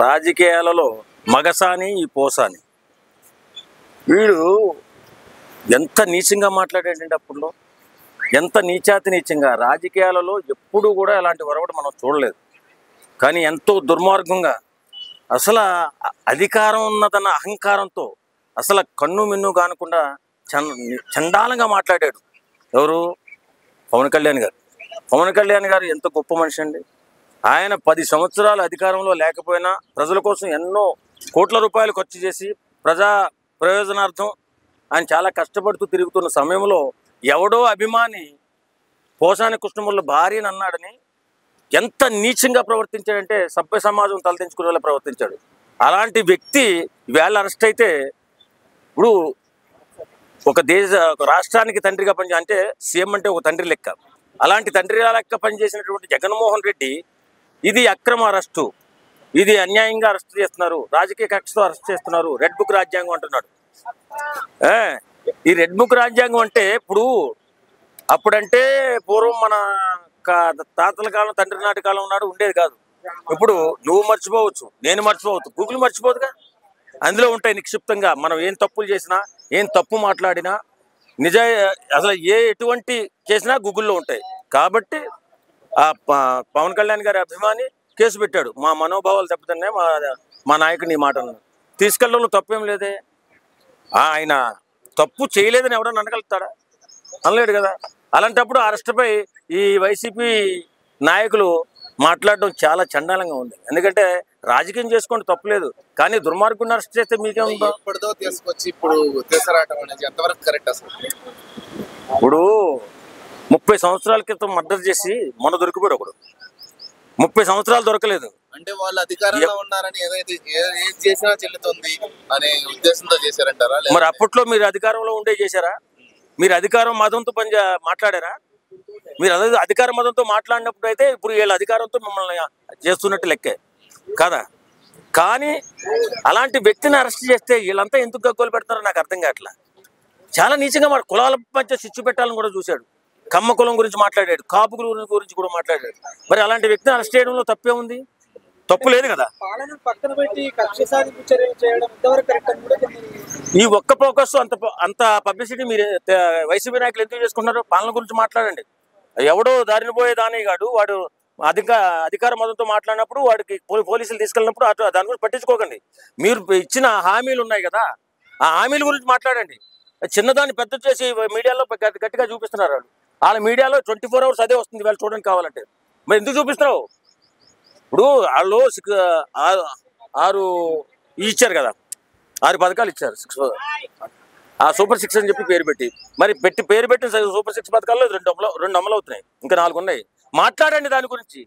రాజకీయాలలో మగసాని ఈ పోసాని వీడు ఎంత నీచంగా మాట్లాడేటండి. అప్పుడులో ఎంత నీచాతి నీచంగా రాజకీయాలలో ఎప్పుడు కూడా ఇలాంటి వరవడు మనం చూడలేదు. కానీ ఎంతో దుర్మార్గంగా అసలు అధికారం ఉన్నదన్న అహంకారంతో అసలు కన్ను మిన్ను కానకుండా చండాలంగా మాట్లాడాడు. ఎవరు? పవన్ కళ్యాణ్ గారు. పవన్ కళ్యాణ్ గారు ఎంత గొప్ప మనిషి అండి. ఆయన 10 సంవత్సరాలు అధికారంలో లేకపోయినా ప్రజల కోసం ఎన్నో కోట్ల రూపాయలు ఖర్చు చేసి ప్రజా ప్రయోజనార్థం ఆయన చాలా కష్టపడుతూ తిరుగుతున్న సమయంలో ఎవడో అభిమాని పోసాని కృష్ణమురళి భార్యని అన్నాడని ఎంత నీచంగా ప్రవర్తించాడంటే సభ్య సమాజం తలదించుకునేలా ప్రవర్తించాడు. అలాంటి వ్యక్తి వేళ అరెస్ట్ అయితే ఇప్పుడు ఒక రాష్ట్రానికి తండ్రిగా పనిచే అంటే సీఎం అంటే ఒక తండ్రి లెక్క. అలాంటి తండ్రి లెక్క పనిచేసినటువంటి జగన్మోహన్ రెడ్డి ఇది అక్రమ అరెస్టు, ఇది అన్యాయంగా అరెస్ట్ చేస్తున్నారు, రాజకీయ కక్షతో అరెస్ట్ చేస్తున్నారు, రెడ్ బుక్ రాజ్యాంగం అంటున్నాడు. ఈ రెడ్ బుక్ రాజ్యాంగం అంటే అప్పుడంటే పూర్వం మన తాతల కాలం తండ్రి నాటి కాలం ఉన్నాడు ఉండేది కాదు. ఇప్పుడు నువ్వు మర్చిపోవచ్చు, నేను మర్చిపోవచ్చు, గూగుల్ మర్చిపోదుగా. అందులో ఉంటాయి నిక్షిప్తంగా మనం ఏం తప్పులు చేసినా ఏం తప్పు మాట్లాడినా అసలు ఎటువంటి చేసినా గూగుల్లో ఉంటాయి. కాబట్టి ఆ పవన్ కళ్యాణ్ గారి అభిమాని కేసు పెట్టాడు. మా మనోభావాలు దెబ్బతిన్నాయి, మా నాయకుడిని ఈ మాట తీసుకెళ్ళడంలో తప్పేం లేదే. ఆయన తప్పు చేయలేదని ఎవడన్నా అనగలుగుతాడా? అనలేడు కదా. అలాంటప్పుడు అరెస్ట్పై ఈ వైసీపీ నాయకులు మాట్లాడడం చాలా చండాలంగా ఉంది. ఎందుకంటే రాజకీయం చేసుకోండి తప్పులేదు, కానీ దుర్మార్గుని అరెస్ట్ చేస్తే మీకేముందో. ఇప్పుడు 30 సంవత్సరాల క్రితం మర్డర్ చేసి మొన్న దొరికిపోయాడు ఒకడు. 30 సంవత్సరాలు దొరకలేదు అంటే వాళ్ళు అధికారంలో ఉన్నారని ఏది చేసినా చెల్లుతుంది అనే ఉద్దేశంతో చేశారంటారా? మరి అప్పట్లో మీరు అధికారంలో ఉండే చేశారా? మీరు అధికారం మతంతో మాట్లాడారా? మీరు అదే అధికార మతంతో మాట్లాడినప్పుడు అయితే ఇప్పుడు వీళ్ళ అధికారంతో మిమ్మల్ని చేస్తున్నట్టు లెక్కే కదా. కానీ అలాంటి వ్యక్తిని అరెస్ట్ చేస్తే వీళ్ళంతా ఎందుకు గగ్గోలు పెడతారో నాకు అర్థం కావట్లా. చాలా నీచంగా మన కులాల మధ్య చిచ్చు పెట్టాలని కూడా చూశాడు. కమ్మ కులం గురించి మాట్లాడాడు, కాపు కులం గురించి కూడా మాట్లాడాడు. మరి అలాంటి వ్యక్తిని అరెస్ట్ చేయడంలో తప్పే ఉంది? తప్పు లేదు కదా. ఈ ఒక్క ఫోకస్ అంత పబ్లిసిటీ మీరు వైసీపీ నాయకులు ఎందుకు చేసుకుంటున్నారు? పాలన గురించి మాట్లాడండి. ఎవడో దారిని పోయే దానిగాడు వాడు అధికార మతంతో మాట్లాడినప్పుడు వాడికి పోలీసులు తీసుకెళ్ళినప్పుడు దాని గురించి పట్టించుకోకండి. మీరు ఇచ్చిన హామీలు ఉన్నాయి కదా, ఆ హామీల గురించి మాట్లాడండి. చిన్నదాన్ని పెద్ద చేసి మీడియాలో గట్టిగా చూపిస్తున్నారు. వాళ్ళ మీడియాలో 24 hours అదే వస్తుంది. వాళ్ళు చూడడానికి కావాలంటే మరి ఎందుకు చూపిస్తున్నావు? ఇప్పుడు వాళ్ళు 6 ఇచ్చారు కదా, 6 పథకాలు ఇచ్చారు. ఆ సూపర్ 6 అని చెప్పి పేరు పెట్టి పేరు పెట్టిన సూపర్ 6 పథకాల్లో 2 అమలు అవుతున్నాయి, ఇంకా 4 ఉన్నాయి. మాట్లాడండి దాని గురించి.